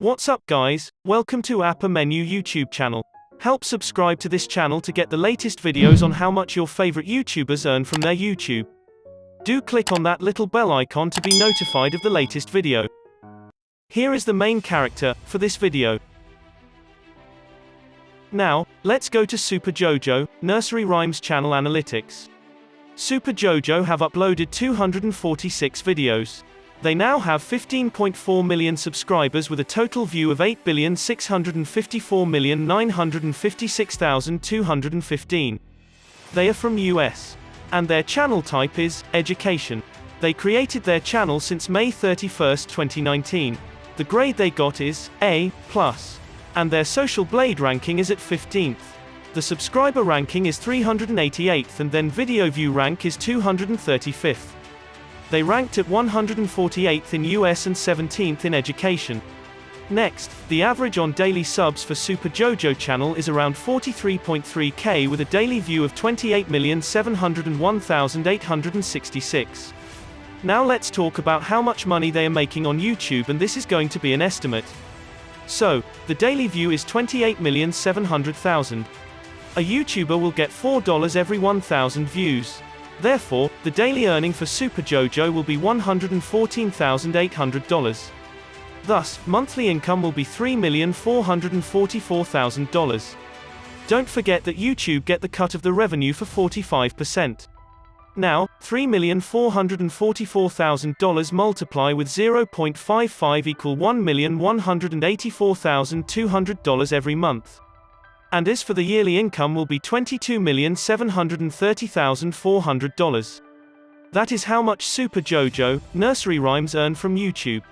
What's up guys, welcome to Apeh Menu YouTube channel. Help subscribe to this channel to get the latest videos on how much your favorite YouTubers earn from their YouTube. Do click on that little bell icon to be notified of the latest video. Here is the main character for this video. Now, let's go to Super Jojo, Nursery Rhymes channel analytics. Super Jojo have uploaded 246 videos. They now have 15.4 million subscribers with a total view of 8,654,956,215. They are from US. And their channel type is education. They created their channel since May 31, 2019. The grade they got is A+. And their social blade ranking is at 15th. The subscriber ranking is 388th and then video view rank is 235th. They ranked at 148th in US and 17th in education. Next, the average on daily subs for Super Jojo channel is around 43.3k with a daily view of 28,701,866. Now let's talk about how much money they are making on YouTube, and this is going to be an estimate. So, the daily view is 28,700,000. A YouTuber will get $4 every 1,000 views. Therefore, the daily earning for Super Jojo will be $114,800. Thus, monthly income will be $3,444,000. Don't forget that YouTube get the cut of the revenue for 45%. Now, $3,444,000 multiply with 0.55 equal $1,184,200 every month. And as for the yearly income will be $22,730,400. That is how much Super Jojo, Nursery Rhymes earn from YouTube.